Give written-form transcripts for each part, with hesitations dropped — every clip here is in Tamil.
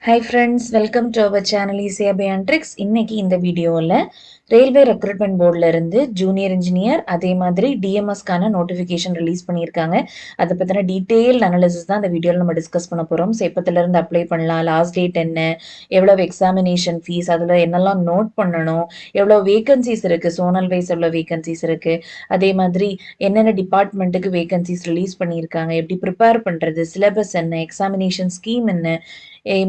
Hi friends, welcome to our channel Easy Tricks. இன்னைக்கு இந்த வீடியோவில் ரயில்வே ரெக்ரூட்மெண்ட் போர்டில் இருந்து ஜூனியர் இன்ஜினியர் அதே மாதிரி டிஎம்எஸ்க்கான நோட்டிஃபிகேஷன் ரிலீஸ் பண்ணியிருக்காங்க. அதை பற்றின டீட்டெயில் அனாலிசிஸ் தான் இந்த வீடியோவில் நம்ம டிஸ்கஸ் பண்ண போகிறோம். ஸோ எப்போத்துலேருந்து அப்ளை பண்ணலாம், லாஸ்ட் டேட் என்ன, எவ்வளோ எக்ஸாமினேஷன் ஃபீஸ், அதில் என்னெல்லாம் நோட் பண்ணணும், எவ்வளோ வேகன்சிஸ் இருக்குது, சோனல் வைஸ் எவ்வளோ வேகன்சிஸ் இருக்குது, அதே மாதிரி என்னென்ன டிபார்ட்மெண்ட்டுக்கு வேகன்சிஸ் ரிலீஸ் பண்ணியிருக்காங்க, எப்படி ப்ரிப்பேர் பண்ணுறது, சிலபஸ் என்ன, எக்ஸாமினேஷன் ஸ்கீம் என்ன,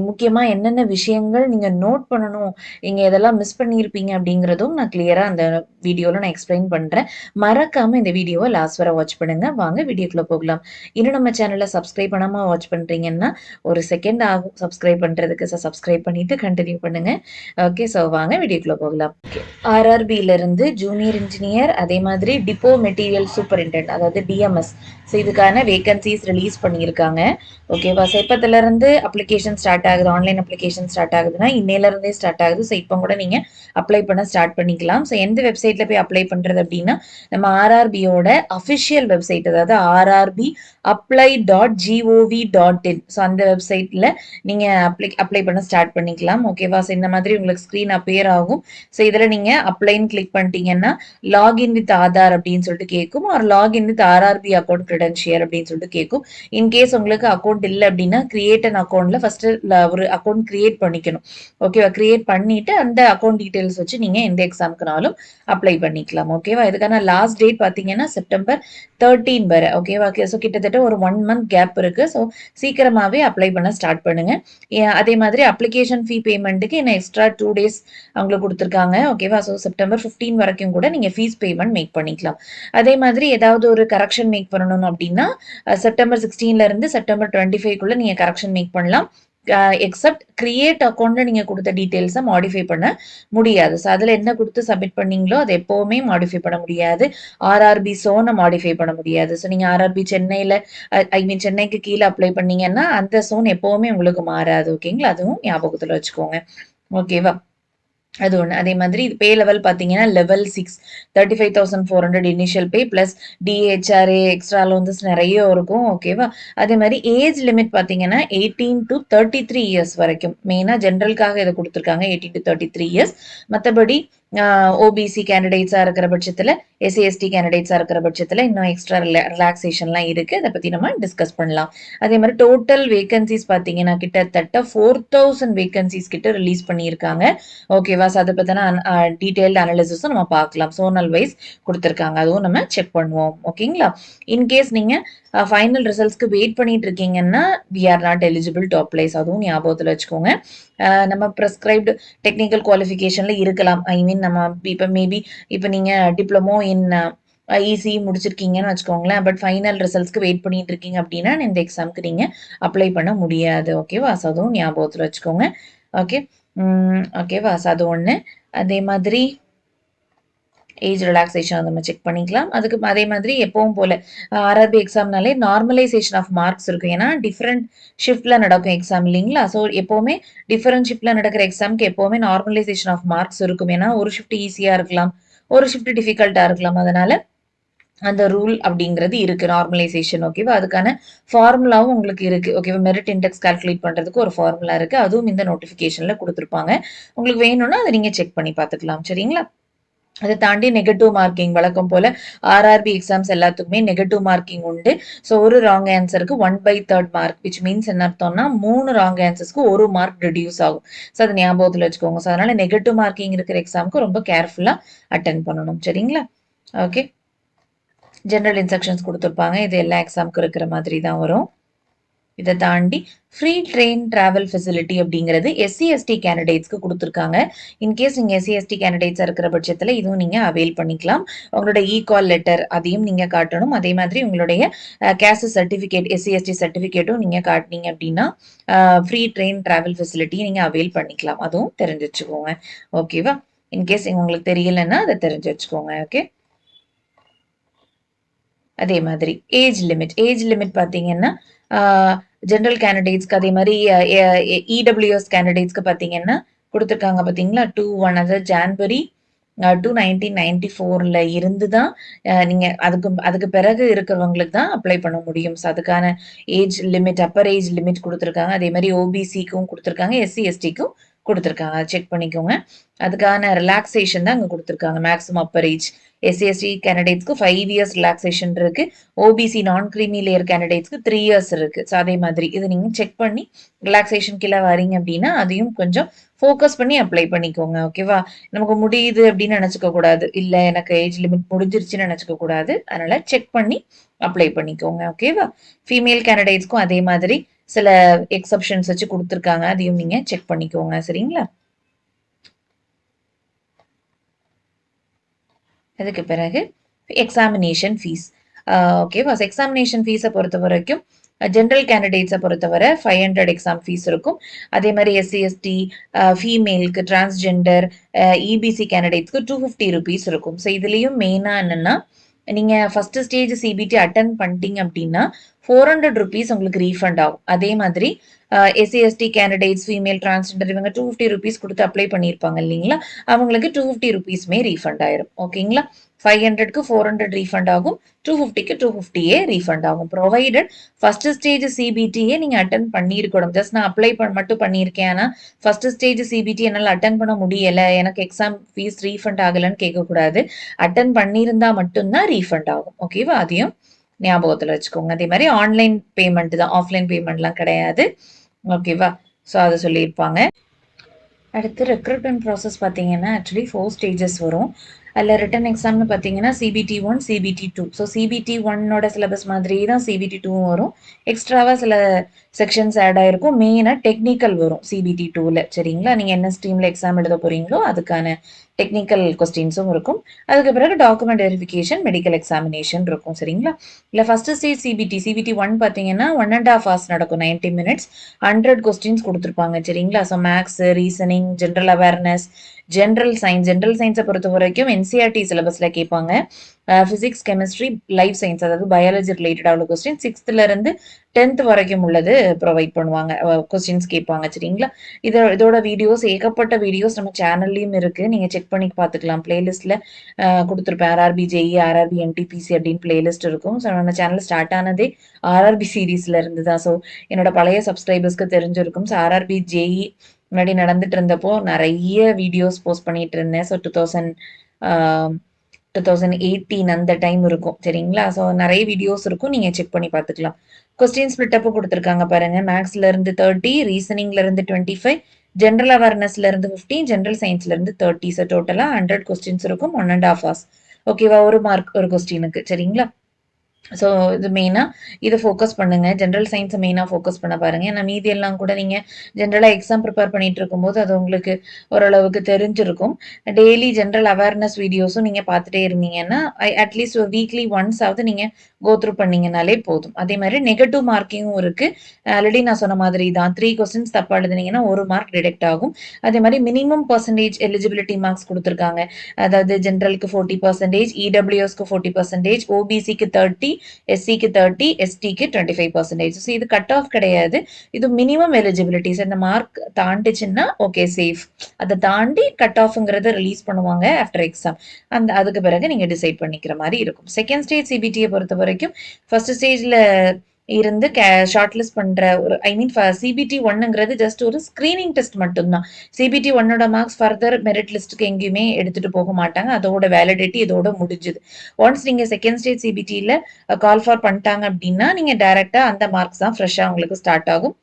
முக்கியமா என்னென்ன விஷயங்கள் நீங்க நோட் பண்ணணும், நீங்க எதெல்லாம் மிஸ் பண்ணியிருப்பீங்க அப்படிங்கிறதும் நான் கிளியரா அந்த வீடியோல நான் எக்ஸ்பிளைன் பண்றேன். மறக்காம இந்த வீடியோவை லாஸ்ட் வரை வாட்ச் பண்ணுங்க. வாங்க வீடியோக்குள்ள போகலாம். இன்னும் நம்ம சேனலை சப்ஸ்கிரைப் பண்ணாம வாட்ச் பண்றீங்கன்னா ஒரு செகண்ட் ஆகும் சப்ஸ்கிரைப் பண்றதுக்கு. சப்ஸ்கிரைப் பண்ணிட்டு கண்டினியூ பண்ணுங்க. ஓகே, ஸோ வாங்க வீடியோக்குள்ள போகலாம். ஆர்ஆர்பியில இருந்து ஜூனியர் இன்ஜினியர் அதே மாதிரி டிப்போ மெட்டீரியல் சூப்பரிண்டென்ட் அதாவது டிஎம்எஸ், ஸோ இதுக்கான வேகன்சிஸ் ரிலீஸ் பண்ணியிருக்காங்க. ஓகேவா? ஸோ எப்போத்துலேருந்து அப்ளிகேஷன் ஸ்டார்ட் ஆகுது, ஆன்லைன் அப்ளிகேஷன் ஸ்டார்ட் ஆகுதுன்னா இன்னையிலேருந்தே ஸ்டார்ட் ஆகுது. ஸோ இப்போ கூட நீங்கள் அப்ளை பண்ண ஸ்டார்ட் பண்ணிக்கலாம். ஸோ எந்த வெப்சைட்டில் போய் அப்ளை பண்ணுறது அப்படின்னா நம்ம ஆர்ஆர்பியோட அஃபிஷியல் வெப்சைட், அதாவது ஆர்ஆர்பி apply.gov.in. ஸோ அந்த வெப்சைட்டில் நீங்கள் அப்ளை பண்ண ஸ்டார்ட் பண்ணிக்கலாம். ஓகேவா? ஸோ இந்த மாதிரி உங்களுக்கு ஸ்க்ரீன் அப்பியர் ஆகும். ஸோ இதில் நீங்கள் அப்ளைன்னு கிளிக் பண்ணிட்டீங்கன்னா லாகின் வித் ஆதார் அப்படின்னு சொல்லிட்டு கேட்கும், ஒரு login with RRB account credential அப்படின்னு சொல்லிட்டு கேட்கும். இன்கேஸ் உங்களுக்கு அக்கௌண்ட் இல்லை அப்படின்னா கிரியேட் அன் அக்கௌண்ட்ல ஃபர்ஸ்ட் ஒரு அக்கௌண்ட் கிரியேட் பண்ணிக்கணும். ஓகேவா? கிரியேட் பண்ணிட்டு அந்த அக்கௌண்ட் டீடைல்ஸ் வச்சு நீங்க எந்த எக்ஸாமுக்குனாலும் அப்ளை பண்ணிக்கலாம். ஓகேவா? இதுக்கான லாஸ்ட் டேட் பார்த்தீங்கன்னா செப்டம்பர் 13 வரை. ஓகேவா? ஸோ கிட்டத்தட்ட ஒரு 1 month கேப் இருக்கு. ஸோ சீக்கிரமாவே அப்ளை பண்ண ஸ்டார்ட் பண்ணுங்க. அதே மாதிரி அப்ளிகேஷன் ஃபீ பேமெண்ட்டுக்கு இன்னும் எக்ஸ்ட்ரா 2 days அவங்களுக்கு கொடுத்துருக்காங்க. ஓகேவா? ஸோ செப்டம்பர் 15 வரைக்கும் கூட நீங்க ஃபீஸ் பேமெண்ட் மேக் பண்ணிக்கலாம். அதே மாதிரி ஏதாவது ஒரு கரெக்ஷன் மேக் பண்ணணும் அப்படின்னா செப்டம்பர் 16ல இருந்து செப்டம்பர் 25க்குள்ள நீங்க கரெக்ஷன் மேக் பண்ணலாம். எக்ஸப்ட் கிரியேட் அக்கௌண்ட்ல நீங்க கொடுத்த டீடைல்ஸை மாடிஃபை பண்ண முடியாது. ஸோ அதில் என்ன கொடுத்து சப்மிட் பண்ணீங்களோ அதை எப்பவுமே மாடிஃபை பண்ண முடியாது. ஆர்ஆர்பி சோனை மாடிஃபை பண்ண முடியாது. ஸோ நீங்க ஆர்ஆர்பி சென்னையில சென்னைக்கு கீழே அப்ளை பண்ணீங்கன்னா அந்த சோன் எப்பவுமே உங்களுக்கு மாறாது. ஓகேங்களா? அதுவும் ஞாபகத்துல வச்சுக்கோங்க. ஓகேவா? அது ஒன்று. அதே மாதிரி இது பே லெவல் பார்த்தீங்கன்னா level 6 35,400 initial pay plus DHRA extra allowances நிறைய இருக்கும். ஓகேவா? அதே மாதிரி ஏஜ் லிமிட் பார்த்தீங்கன்னா 18 to 33 இயர்ஸ் வரைக்கும். மெயினாக ஜென்ரலுக்காக இதை கொடுத்துருக்காங்க 18 to 33 இயர்ஸ். மற்றபடி ஓபிசி கேண்டிடேட்ஸாக இருக்கிற பட்சத்தில், எஸ்சி எஸ்டி கேண்டிடேட்ஸாக இருக்கிற பட்சத்தில் இன்னும் எக்ஸ்ட்ரா ரிலாக்ஸேஷன்லாம் இருக்குது. அதை பற்றி நம்ம டிஸ்கஸ் பண்ணலாம். அதே மாதிரி டோட்டல் வேகன்சிஸ் பார்த்தீங்கன்னா கிட்டத்தட்ட 4,000 வேகன்சிஸ் கிட்ட ரிலீஸ் பண்ணியிருக்காங்க. ஓகேவா? ஸோ அதை பற்றின டீட்டெயில்டு அனாலிசிஸும் நம்ம பார்க்கலாம். சோனல் வைஸ் கொடுத்துருக்காங்க, அதுவும் நம்ம செக் பண்ணுவோம். ஓகேங்களா? இன்கேஸ் நீங்கள் ஃபைனல் ரிசல்ட்ஸ்க்கு வெயிட் பண்ணிட்டு இருக்கீங்கன்னா we are not eligible to apply. அதுவும் ஞாபகத்தில் வச்சுக்கோங்க. நம்ம ப்ரெஸ்கிரைப்டு டெக்னிக்கல் குவாலிஃபிகேஷன்ல இருக்கலாம். ஐ மீன் நம்ம இப்போ மேபி இப்போ நீங்கள் டிப்ளமோ இன் ஈஸி முடிச்சிருக்கீங்கன்னு வச்சுக்கோங்களேன். பட் ஃபைனல் ரிசல்ட்ஸ்க்கு வெயிட் பண்ணிட்டு இருக்கீங்க அப்படின்னா இந்த எக்ஸாமுக்கு நீங்கள் அப்ளை பண்ண முடியாது. ஓகேவா? ஸோ அதுவும் ஞாபகத்தில் வச்சுக்கோங்க. ஓகே, ஓகேவா? ஸோ அது ஒன்று. அதே மாதிரி ஏஜ் ரிலாக்ஸேஷன் நம்ம செக் பண்ணிக்கலாம். அதுக்கு அதே மாதிரி எப்பவும் போல ஆர்ஆர்பி எக்ஸாம்னாலே நார்மலைசேஷன் ஆஃப் மார்க்ஸ் இருக்கும். ஏன்னா டிஃப்ரெண்ட் ஷிஃப்ட்ல நடக்கும் எக்ஸாம் இல்லைங்களா? ஸோ எப்பவுமே டிஃப்ரெண்ட் ஷிஃப்ட்ல நடக்கிற எக்ஸாமுக்கு எப்பவுமே நார்மலைசேஷன் ஆஃப் மார்க்ஸ் இருக்கும். ஏன்னா ஒரு ஷிஃப்ட் ஈஸியா இருக்கலாம், ஒரு ஷிஃப்ட் டிஃபிகல்ட்டா இருக்கலாம். அதனால அந்த ரூல் அப்படிங்கிறது இருக்கு, நார்மலைசேஷன். ஓகேவா? அதுக்கான ஃபார்முலாவும் உங்களுக்கு இருக்கு. ஓகேவா? மெரிட் இண்டெக்ஸ் கால்குலேட் பண்றதுக்கு ஒரு ஃபார்முலா இருக்கு, அதுவும் இந்த நோட்டிபிகேஷன்ல கொடுத்துருப்பாங்க. உங்களுக்கு வேணும்னா அதை நீங்க செக் பண்ணி பார்த்துக்கலாம். சரிங்களா? அதை தாண்டி நெகட்டிவ் மார்க்கிங் வழக்கம் போல ஆர்ஆர்பி எக்ஸாம்ஸ் எல்லாத்துக்குமே நெகட்டிவ் மார்க்கிங் உண்டு. ஸோ ஒரு ராங் ஆன்சருக்கு 1/3 மார்க், விச் மீன்ஸ் என்ன அர்த்தம்னா 3 ராங் ஆன்சர்ஸ்க்கு 1 மார்க் ரெடியூஸ் ஆகும். ஸோ அதை ஞாபகத்தில் வச்சுக்கோங்க. ஸோ அதனால நெகட்டிவ் மார்க்கிங் இருக்கிற எக்ஸாமுக்கு ரொம்ப கேர்ஃபுல்லா அட்டென்ட் பண்ணணும். சரிங்களா? ஓகே, ஜெனரல் இன்ஸ்ட்ரக்ஷன்ஸ் கொடுத்துருப்பாங்க. இது எல்லா எக்ஸாமுக்கும் இருக்கிற மாதிரி தான் வரும். இதை தாண்டி ஃப்ரீ ட்ரெயின் டிராவல் ஃபெசிலிட்டி அப்படிங்கிறது எஸ்சி எஸ்டி கேண்டிடேட்ஸ்க்கு கொடுத்துருக்காங்க. இன்கேஸ் நீங்கள் எஸ்சி எஸ்டி கேண்டிடேட்ஸாக இருக்கிற பட்சத்தில் இதுவும் நீங்கள் அவைல் பண்ணிக்கலாம். உங்களோட கால் லெட்டர் அதையும் நீங்கள் காட்டணும். அதே மாதிரி உங்களுடைய கேஸ்ட் சர்டிஃபிகேட், எஸ்சி எஸ்டி சர்டிஃபிகேட்டும் நீங்கள் காட்டினீங்க அப்படின்னா ஃப்ரீ ட்ரெயின் டிராவல் ஃபெசிலிட்டியை நீங்கள் அவைல் பண்ணிக்கலாம். அதுவும் தெரிஞ்சு வச்சுக்கோங்க. ஓகேவா? இன்கேஸ் உங்களுக்கு தெரியலன்னா அதை தெரிஞ்சு வச்சுக்கோங்க. ஓகே, அதே மாதிரி ஏஜ் லிமிட் பார்த்தீங்கன்னா ஜென்ரல் கேண்டிடேட்ஸ்க்கு, அதே மாதிரி இடபிள்யூஎஸ் கேண்டிடேட்ஸ்க்கு பார்த்தீங்கன்னா கொடுத்துருக்காங்க பார்த்தீங்களா 2/1, அதாவது ஜான்வரி டு 1994 இருந்து தான் நீங்க அதுக்கு பிறகு இருக்கிறவங்களுக்கு தான் அப்ளை பண்ண முடியும். ஸோ அதுக்கான age limit, upper age limit குடுத்துருக்காங்க. அதே மாரி ஓபிசிக்கும் குடுத்துருக்காங்க. எஸ்சி, எஸ்டிக்கும் குடுத்துருக்காங்க. அத செக் பண்ணிக்கோங்க. அதுக்கான ரிலாக்சேஷன் தான் அங்க குடுத்துருக்காங்க. Maximum upper age. SC, ST கேண்டிடேட்ஸ்க்கு 5 இயர்ஸ் ரிலாக்சேஷன் இருக்கு. ஓபிசி நான் கிரீமி லேயர் கேண்டிடேட்ஸ்க்கு 3 இயர்ஸ் இருக்கு. ஸோ அதே மாதிரி இது நீங்க செக் பண்ணி ரிலாக்சேஷன் கீழ வரீங்க அப்டின்னா, அதையும் கொஞ்சம் ஃபோக்கஸ் பண்ணி அப்ளை பண்ணிக்கோங்க. ஓகேவா? நமக்கு முடியுது அப்படின்னு நினைச்சுக்க கூடாது. இல்ல எனக்கு ஏஜ் லிமிட் முடிஞ்சிருச்சுன்னு நினைச்சுக்க கூடாது. அதனால செக் பண்ணி அப்ளை பண்ணிக்கோங்க. ஓகேவா? ஃபீமேல் கேண்டிடேட்ஸ்க்கும் அதே மாதிரி சில எக்ஸப்ஷன்ஸ் வச்சு குடுத்துருக்காங்க. அதையும் நீங்க செக் பண்ணிக்கோங்க. சரிங்களா? அதுக்கு பிறகு எக்ஸாமினேஷன் ஃபீஸ். ஓகேவா? எக்ஸாமினேஷன் ஃபீஸ பொறுத்தவரைக்கும் ஜெனரல் கேண்டிடேட்ஸ பொறுத்தவரை 500 எக்ஸாம் ஃபீஸ் இருக்கும். அதே மாரி எஸ்சி, எஸ்டி, ஃபீமேலுக்கு, டிரான்ஸ்ஜெண்டர், இபிசி கேண்டிடேட்ஸ்க்கு ₹250 இருக்கும். ஸோ இதுலயும் மெயினா என்னன்னா, நீங்க ஃபர்ஸ்ட் ஸ்டேஜ் சிபிடி அட்டெண்ட் பண்ணிட்டீங்க அப்படின்னா ₹400 உங்களுக்கு ரீஃபண்ட் ஆகும். அதே மாதிரி SC, ST candidates, female, transgender இவங்க ₹250 குடுத்து அப்ளை பண்ணியிருப்பாங்க இல்லைங்களா? அவங்களுக்கு ₹250மே ரீஃபண்ட் ஆயிரும். ஓகேங்களா? 500க்கு 400 ரீஃபண்ட் ஆகும். 250க்கு 250 ரீஃபண்ட் ஆகும். ப்ரொவைடட் ஃபர்ஸ்ட் ஸ்டேஜ் சிபிடியே நீங்க அட்டெண்ட் பண்ணியிருக்கணும். ஜஸ்ட் நான் அப்ளை மட்டும் பண்ணியிருக்கேன். ஆனா ஃபர்ஸ்ட் ஸ்டேஜ் சிபிடி என்னால அட்டெண்ட் பண்ண முடியல. எனக்கு எக்ஸாம் ஃபீஸ் ரீஃபண்ட் ஆகலன்னு கேட்கக்கூடாது. அட்டெண்ட் பண்ணியிருந்தா மட்டும்தான் ரீஃபண்ட் ஆகும். ஓகேவா? அதையும் ஞாபகத்துல வச்சுக்கோங்க. அதே மாதிரி ஆன்லைன் பேமெண்ட் தான். ஆஃப்லைன் பேமெண்ட்லாம் கிடையாது. ஓகேவா? ஸோ அத சொல்லியிருப்பாங்க. அடுத்து ரெக்ரூட்மெண்ட் ப்ராசஸ் பார்த்தீங்கன்னா, ஆக்சுவலி 4 ஸ்டேஜஸ் வரும். அதில ரிட்டன் எக்ஸாம்னு பார்த்தீங்கன்னா, சிபிடி 1, சிபிடி 2. ஸோ சிபிடி 1ஓட சிலபஸ் மாதிரியே தான் சிபிடி 2வும் வரும். எக்ஸ்ட்ராவா சில செக்ஷன்ஸ் ஆட் ஆயிருக்கும். மெயினா டெக்னிக்கல் வரும் சிபிடி 2ல. சரிங்களா? நீங்க என்ன ஸ்ட்ரீம்ல எக்ஸாம் எழுத போறீங்களோ, அதுக்கான டெக்னிக்கல் கொஸ்டின்ஸும் இருக்கும். அதுக்கு பிறகு டாக்குமெண்ட் வெரிஃபிகேஷன், மெடிக்கல் எக்ஸாமினேஷன் இருக்கும். சரிங்களா? இல்ல ஃபர்ஸ்ட் ஸ்டேஜ் சிபிடி 1 பார்த்தீங்கன்னா 1 1/2 ஹவர்ஸ் நடக்கும். 90 மினிட்ஸ். 100 கொஸ்டின்ஸ் குடுத்துருப்பாங்க. சரிங்களா? So maths, reasoning, general awareness, general சயின்ஸை பொறுத்த வரைக்கும் என்சிஆர்டி சிலபஸ்ல கேட்பாங்க. பிசிக்ஸ், கெமிஸ்ட்ரி, லைஃப் சயின்ஸ் அதாவது பயாலஜி ரிலேட்டடா உள்ள கொஸ்டின் 6th இருந்து 10th வரைக்கும் உள்ளது ப்ரொவைட் பண்ணுவாங்க. கொஸ்டின்ஸ் கேட்பாங்க. சரிங்களா? இதோட வீடியோஸ் ஏகப்பட்ட வீடியோஸ் நம்ம சேனல்லையும் இருக்கு. நீங்க செக் பண்ணி பார்த்துக்கலாம். பிளேலிஸ்ட்ல கொடுத்துருப்பேன். ஆர்ஆர்பி ஜேஇ, ஆர்ஆர்பி என்டிபிசி அப்படின்னு பிளேலிஸ்ட் இருக்கும். ஸோ நம்ம சேனல் ஸ்டார்ட் ஆனதே ஆர்ஆர்பி சீரீஸ்ல இருந்து தான். ஸோ என்னோட பழைய சப்ஸ்கிரைபர்ஸ்க்கு தெரிஞ்சிருக்கும். ஸோ ஆர்ஆர்பி ஜேஇ முன்னாடி நடந்துட்டு இருந்தப்போ நிறைய வீடியோஸ் போஸ்ட் பண்ணிட்டு இருந்தேன். ஸோ 2018 அந்த டைம் இருக்கும். சரிங்களா? ஸோ நிறைய வீடியோஸ் இருக்கும். நீங்க செக் பண்ணி பார்த்துக்கலாம். கொஸ்டின் ஸ்பிளிட் அப் கொடுத்துருக்காங்க பாருங்க. மேக்ஸ்ல இருந்து 30, ரீசனிங்ல இருந்து 25, ஜெனரல் அவேர்னஸ்ல இருந்து 15, ஜெனரல் சயின்ஸ்ல இருந்து 30. ஸோ டோட்டலா 100 கொஸ்டின்ஸ் இருக்கும். 1 1/2 ஹவர்ஸ். ஓகேவா? ஒரு மார்க் ஒரு கொஸ்டினுக்கு. சரிங்களா? ஸோ இது மெயினா இதை ஃபோக்கஸ் பண்ணுங்க. ஜென்ரல் சயின்ஸை மெயினாக ஃபோக்கஸ் பண்ண பாருங்க. ஏன்னா மீதி எல்லாம் கூட நீங்க ஜென்ரலாக எக்ஸாம் ப்ரிப்பேர் பண்ணிட்டு இருக்கும்போது அது உங்களுக்கு ஓரளவுக்கு தெரிஞ்சிருக்கும். டெய்லி ஜென்ரல் அவேர்னஸ் வீடியோஸும் நீங்க பார்த்துட்டே இருந்தீங்கன்னா அட்லீஸ்ட் ஒரு வீக்லி ஒன்ஸ் ஆவது நீங்க கோ த்ரூ பண்ணீங்கனாலே போதும். அதே மாதிரி நெகட்டிவ் மார்க்கிங்கும் இருக்கு. ஆல்ரெடி நான் சொன்ன மாதிரி தான் 3 கொஸ்டின்ஸ் தப்பா எழுதுனீங்கன்னா 1 மார்க் டிடெக்ட் ஆகும். அதே மாதிரி மினிமம் பர்சன்டேஜ் எலிஜிபிலிட்டி மார்க்ஸ் கொடுத்துருக்காங்க. அதாவது ஜென்ரலுக்கு 40%, இடபிள்யூஎஸ்க்கு 40%, ஓபிசிக்கு 30, எஸ்சிக்கு 30, எஸ்டிக்கு 25%. ஸோ இது கட் ஆஃப் கிடையாது. இது மினிமம் எலிஜிபிலிட்டிஸ். இந்த மார்க் தாண்டிச்சுன்னா ஓகே சேஃப். அதை தாண்டி கட் ஆஃப்ங்கிறத ரிலீஸ் பண்ணுவாங்க ஆஃப்டர் எக்ஸாம். அதுக்கு பிறகு நீங்க டிசைட் பண்ணிக்கிற மாதிரி இருக்கும். செகண்ட் ஸ்டேஜ் சிபிடியை பொறுத்த வரைக்கும் ஃபர்ஸ்ட் ஸ்டேஜ்ல இருந்து ஷார்ட் லிஸ்ட் பண்ற ஒரு சிபிடி 1ங்கிறது ஜஸ்ட் ஒரு ஸ்கிரீனிங் டெஸ்ட் மட்டும்தான். சிபிடி 1ஓட மார்க்ஸ் ஃபர்தர் மெரிட் லிஸ்ட்டுக்கு எங்கேயுமே எடுத்துட்டு போக மாட்டாங்க. அதோட வேலிடிட்டி இதோட முடிஞ்சுது. ஒன்ஸ் நீங்க செகண்ட் ஸ்டேஜ் சிபிடியில கால் ஃபார் பண்ணிட்டாங்க அப்படின்னா நீங்க டைரக்டா அந்த மார்க்ஸ் தான் ஃப்ரெஷ்ஷா உங்களுக்கு ஸ்டார்ட் ஆகும்.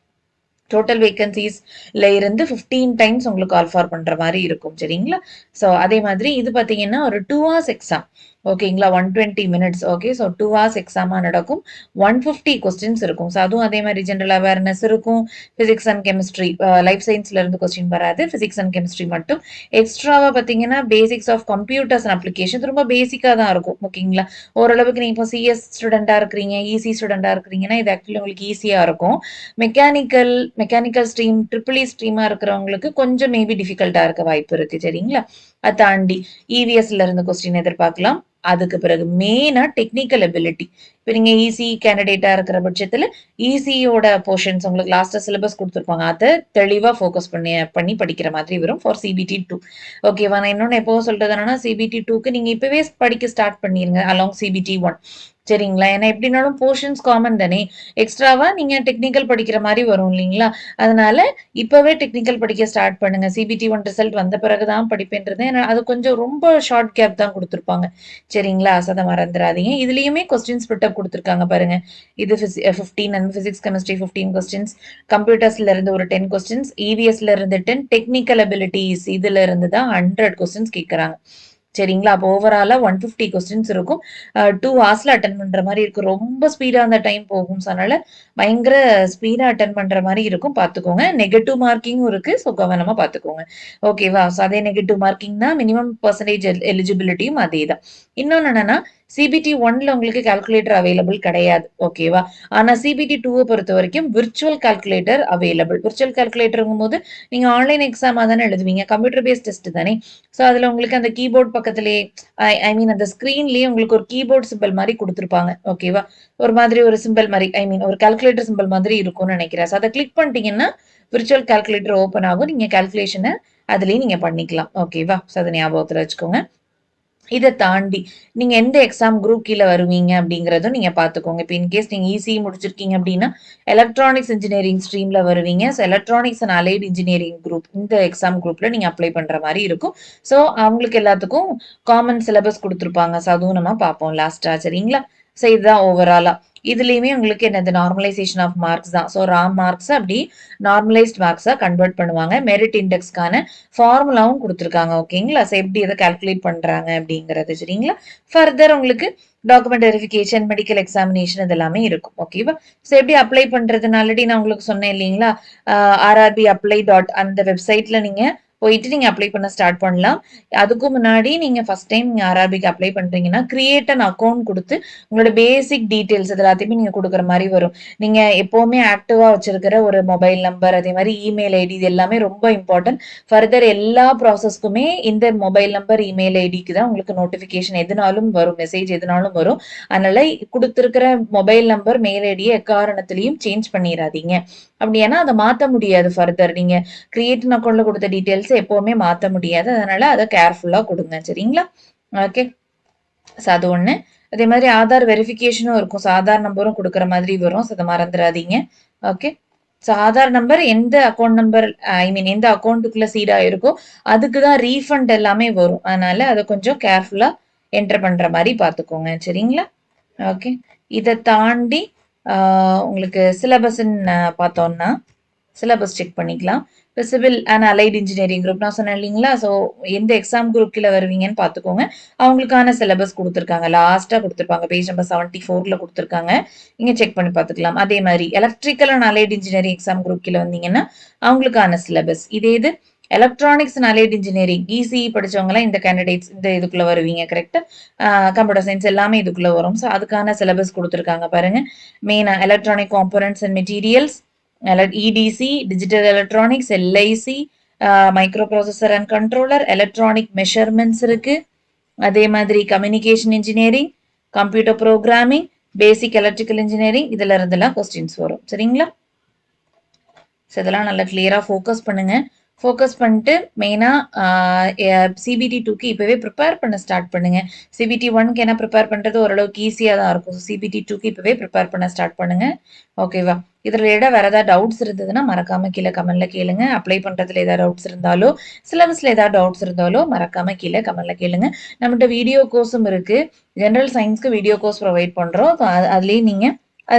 டோட்டல் வேகன்சிஸ்ல இருந்து 15 டைம்ஸ் உங்களுக்கு கால் ஃபார் பண்ற மாதிரி இருக்கும். சரிங்களா? ஸோ அதே மாதிரி இது பார்த்தீங்கன்னா ஒரு 2 hours எக்ஸாம். ஓகேங்களா? 120 மினிட்ஸ். ஓகே. ஸோ 2 hours எக்ஸாமா நடக்கும். 150 கொஸ்டின்ஸ் இருக்கும். ஸோ அதுவும் அதே மாதிரி ஜென்ரல் அவேர்னஸ் இருக்கும். பிசிக்ஸ் அண்ட் கெமிஸ்ட்ரி, லைஃப் சயின்ஸ்ல இருந்து கொஸ்டின் வராது. பிசிக்ஸ் அண்ட் கெமிஸ்ட்ரி மட்டும். எக்ஸ்ட்ராவா பார்த்தீங்கன்னா basics of computers and application ரொம்ப பேசிக்கா தான் இருக்கும். ஓகேங்களா? ஓரளவுக்கு நீங்க இப்போ சிஎஸ் ஸ்டூடெண்டா இருக்கிறீங்க, இசி ஸ்டூடெண்டா இருக்கிறீங்கன்னா இது ஆக்சுவலி உங்களுக்கு ஈஸியா இருக்கும். மெக்கானிக்கல் ஸ்ட்ரீம், ட்ரிபிள் ஸ்ட்ரீமா இருக்கிறவங்களுக்கு கொஞ்சம் மேபி டிஃபிகல்ட்டா இருக்க வாய்ப்பு இருக்கு. சரிங்களா? அதை தாண்டி இவிஎஸ்ல இருந்து கொஸ்டின் எதிர்பார்க்கலாம். அதுக்கு பிறகு மெயினா டெக்னிக்கல் எபிலிட்டி. இப்போ நீங்க ஈஸி கேண்டிடேட்டா இருக்கிற பட்சத்துல ஈஸியோட போர்ஷன்ஸ் உங்களுக்கு லாஸ்டா சிலபஸ் கொடுத்துருப்பாங்க. அதை தெளிவா ஃபோக்கஸ் பண்ணி படிக்கிற மாதிரி வரும் ஃபார் சிபிடி 2. ஓகேவா? நான் இன்னொன்னு எப்பவும் சொல்றது என்னன்னா, சிபிடி 2க்கு நீங்க இப்பவே படிக்க ஸ்டார்ட் பண்ணிருங்க அலாங் சிபிடி 1. சரிங்களா? ஏன்னா எப்படினாலும் போர்ஷன்ஸ் காமன் தானே. எக்ஸ்ட்ராவா நீங்க டெக்னிக்கல் படிக்கிற மாதிரி வரும் இல்லைங்களா? அதனால இப்பவே டெக்னிக்கல் படிக்க ஸ்டார்ட் பண்ணுங்க. சிபிடி 1 ரிசல்ட் வந்த பிறகுதான் படிப்பேன்றது. ஏன்னா அது கொஞ்சம் ரொம்ப ஷார்ட் கேப் தான் கொடுத்துருப்பாங்க. சரிங்களா? அத மறந்துடாதீங்க. இதுலயுமே கொஸ்டின் ஸ்பிட் அப் கொடுத்துருக்காங்க பாருங்க. இது 15 அண்ட் பிசிக்ஸ் கெமிஸ்ட்ரி 15 கொஸ்டின்ஸ், கம்ப்யூட்டர்ஸ்ல இருந்து ஒரு 10 கொஸ்டின்ஸ், இவிஎஸ்ல இருந்து 10, டெக்னிக்கல் அபிலிட்டிஸ் இதுல இருந்து தான் 100 கொஸ்டின்ஸ் கேட்கறாங்க. சரிங்களா? அப்போ ஓவராலா 150 கொஸ்டின்ஸ் இருக்கும். 2 ஹவர்ஸ்ல அட்டன் பண்ற மாதிரி இருக்கும். ரொம்ப ஸ்பீடா அந்த டைம் போகும். அதனால பயங்கர ஸ்பீடா அட்டன் பண்ற மாதிரி இருக்கும். பாத்துக்கோங்க. நெகட்டிவ் மார்க்கிங்கும் இருக்கு. ஸோ கவனமா பாத்துக்கோங்க. ஓகேவா? ஸோ அதே நெகட்டிவ் மார்க்கிங் தான். மினிமம் பெர்சன்டேஜ் எலிஜிபிலிட்டியும் அதே தான். இன்னொன்னு என்னன்னா, சிபிடி 1ல உங்களுக்கு கால்குலேட்டர் அவைலபிள் கிடையாது. ஓகேவா? ஆனா சிபிடி 2 பொறுத்த வரைக்கும் விர்ச்சுவல் கால்குலேட்டர் அவைலபிள். விர்ச்சுவல் கால்குலேட்டருங்கும் போது நீங்க ஆன்லைன் எக்ஸாமா தானே எழுதுவீங்க. கம்ப்யூட்டர் பேஸ்ட் டெஸ்ட் தானே. ஸோ அதுல உங்களுக்கு அந்த கீபோர்ட் பக்கத்திலேயே ஐ மீன் அந்த ஸ்கிரீன்லயே உங்களுக்கு ஒரு கீபோர்ட் சிம்பிள் மாதிரி கொடுத்துருப்பாங்க. ஓகேவா? ஒரு மாதிரி ஒரு சிம்பிள் மாதிரி ஐ மீன் ஒரு கால்குலேட்டர் சிம்பிள் மாதிரி இருக்கும்னு நினைக்கிறேன். ஸோ அதை கிளிக் பண்ணிட்டீங்கன்னா விர்ச்சுவல் கால்குலேட்டர் ஓப்பன் ஆகும். நீங்க கால்குலேஷனை அதுலயும் நீங்க பண்ணிக்கலாம். ஓகேவா? ஸோ அதை ஞாபகத்துல வச்சுக்கோங்க. இதை தாண்டி நீங்க எந்த எக்ஸாம் குரூப் கீழே வருவீங்க அப்படிங்கறதும் நீங்க பாத்துக்கோங்க. இப்போ இன்கேஸ் நீங்க ஈஸி முடிச்சிருக்கீங்க அப்படின்னா எலக்ட்ரானிக்ஸ் இன்ஜினியரிங் ஸ்ட்ரீம்ல வருவீங்க. So electronics and allied engineering group இந்த எக்ஸாம் குரூப்ல நீங்க அப்ளை பண்ற மாதிரி இருக்கும். ஸோ அவங்களுக்கு எல்லாத்துக்கும் காமன் சிலபஸ் கொடுத்துருப்பாங்க. ஸோ அதுவும் நம்ம பார்ப்போம் லாஸ்டா. சரிங்களா? ஸோ இதுதான் ஓவராலா. இதுலயுமே உங்களுக்கு என்னது நார்மலைசேஷன் ஆஃப் மார்க்ஸ் தான். ஸோ ரா மார்க்ஸ் அப்படி நார்மலைஸ்ட் மார்க்ஸா கன்வெர்ட் பண்ணுவாங்க. மெரிட் இண்டெக்ஸ்க்கான ஃபார்முலாவும் கொடுத்துருக்காங்க. ஓகேங்களா? ஸோ எப்படி எதை கால்குலேட் பண்றாங்க அப்படிங்கிறது. சரிங்களா? ஃபர்தர் உங்களுக்கு டாக்குமெண்ட் வெரிஃபிகேஷன், மெடிக்கல் எக்ஸாமினேஷன் இதெல்லாமே இருக்கும். ஓகேவா? ஸோ எப்படி அப்ளை பண்றதுன்னு ஆல்ரெடி நான் உங்களுக்கு சொன்னேன் இல்லைங்களா? ஆர்ஆர்பி அப்ளை டாட் அந்த வெப்சைட்ல நீங்க போயிட்டு நீங்க அப்ளை பண்ண ஸ்டார்ட் பண்ணலாம். அதுக்கு முன்னாடி நீங்க ஃபர்ஸ்ட் டைம் நீங்க ஆர்ஆர்பிக்கு அப்ளை பண்றீங்கன்னா கிரியேட் அன் அக்கௌண்ட் கொடுத்து உங்களோட பேசிக் டீடைல்ஸ் எல்லாத்தையுமே நீங்க கொடுக்குற மாதிரி வரும். நீங்க எப்பவுமே ஆக்டிவா வச்சிருக்கிற ஒரு மொபைல் நம்பர், அதே மாதிரி இமெயில் ஐடி, இது எல்லாமே ரொம்ப இம்பார்ட்டன்ட். ஃபர்தர் எல்லா ப்ராசஸ்க்குமே இந்த மொபைல் நம்பர், இமெயில் ஐடிக்கு தான் உங்களுக்கு நோட்டிபிகேஷன் எதுனாலும் வரும், மெசேஜ் எதுனாலும் வரும். அதனால கொடுத்திருக்கிற மொபைல் நம்பர், மெயில் ஐடியை எக்காரணத்திலையும் சேஞ்ச் பண்ணிடாதீங்க. அப்படி ஏன்னா அதை மாத்த முடியாது. ஃபர்தர் நீங்க கிரியேட் அக்கௌண்ட்ல கொடுத்த டீடைல்ஸ் எப்பவுமே மாத்த முடியாது. அதனால அதை கேர்ஃபுல்லா கொடுங்க. சரிங்களா? ஓகே. ஸோ அது ஒண்ணு. அதே மாதிரி ஆதார் வெரிஃபிகேஷனும் இருக்கும். ஸோ ஆதார் நம்பரும் கொடுக்குற மாதிரி வரும். ஸோ அதை மறந்துடாதீங்க. ஓகே. ஸோ ஆதார் நம்பர் எந்த அக்கௌண்ட் நம்பர் ஐ மீன் எந்த அக்கௌண்ட்டுக்குள்ள சீட் ஆயிருக்கோ அதுக்கு தான் ரீஃபண்ட் எல்லாமே வரும். அதனால அதை கொஞ்சம் கேர்ஃபுல்லா என்டர் பண்ற மாதிரி பாத்துக்கோங்க. சரிங்களா? ஓகே. இதை தாண்டி உங்களுக்கு சிலபஸ்ன்னு பார்த்தோம்னா சிலபஸ் செக் பண்ணிக்கலாம். இப்போ civil and allied engineering group நான் சொன்னேன் இல்லைங்களா? ஸோ எந்த எக்ஸாம் குரூப் கீழே வருவீங்கன்னு பார்த்துக்கோங்க. அவங்களுக்கான சிலபஸ் கொடுத்துருக்காங்க. லாஸ்ட்டாக கொடுத்துருப்பாங்க. பேஜ் நம்பர் 74ல கொடுத்துருக்காங்க. நீங்க செக் பண்ணி பார்த்துக்கலாம். அதே மாதிரி electrical and allied engineering exam group கீழே வந்தீங்கன்னா அவங்களுக்கான சிலபஸ் இதே இது. Electronics and allied engineering EC படிச்சவங்கலாம் இந்த கேண்டிடேட்ஸ் இந்த இதுக்குள்ள வருவீங்க. கரெக்டா? கம்ப்யூட்டர் சயின்ஸ் எல்லாமே இதுக்குள்ள வரும். ஸோ அதுக்கான சிலபஸ் கொடுத்துருக்காங்க பாருங்க. மெயினா electronic components and materials, etc, digital electronics, LIC, micro processor and controller, electronic measurements இருக்கு. அதே மாதிரி கம்யூனிகேஷன் இன்ஜினியரிங், கம்ப்யூட்டர் ப்ரோக்ராமிங், பேசிக் எலக்ட்ரிக்கல் இன்ஜினியரிங், இதுல இருந்தெல்லாம் கொஸ்டின்ஸ் வரும். சரிங்களா? இதெல்லாம் நல்லா கிளியரா ஃபோக்கஸ் பண்ணுங்க. ஃபோக்கஸ் பண்ணிட்டு மெயினாக சிபிடி 2க்கு இப்போவே ப்ரிப்பேர் பண்ண ஸ்டார்ட் பண்ணுங்க. சிபிடி 1க்கு என்ன ப்ரிப்பேர் பண்ணுறது ஓரளவுக்கு ஈஸியாக தான் இருக்கும். ஸோ சிபிடி 2க்கு இப்போவே ப்ரிப்பேர் பண்ண ஸ்டார்ட் பண்ணுங்க. ஓகேவா? இதில் வேற ஏதாவது டவுட்ஸ் இருந்ததுன்னா மறக்காம கீழே கமெண்ட்ல கேளுங்க. அப்ளை பண்ணுறதுல ஏதாவது டவுட்ஸ் இருந்தாலோ சிலபஸில் ஏதாவது டவுட்ஸ் இருந்தாலோ மறக்காம கீழே கமெண்ட்ல கேளுங்க. நம்மகிட்ட வீடியோ கோர்ஸும் இருக்கு. ஜென்ரல் சயின்ஸ்க்கு வீடியோ கோர்ஸ் ப்ரொவைட் பண்ணுறோம். அதுலேயே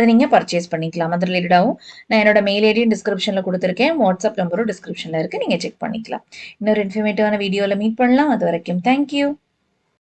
நீங்க பர்ச்சேஸ் பண்ணிக்கலாம். அது ரிலேட்டடாகவும் நான் என்னோட மெயில் ஐடியும் டிஸ்கிரிப்ஷன்ல கொடுத்துருக்கேன். வாட்ஸ்அப் நம்பரும் டிஸ்கிரிப்ஷன்ல இருக்கு. நீங்க செக் பண்ணிக்கலாம். இன்னொரு இன்ஃபர்மேட்டிவான வீடியோல மீட் பண்ணலாம். அது வரைக்கும் தேங்க்யூ.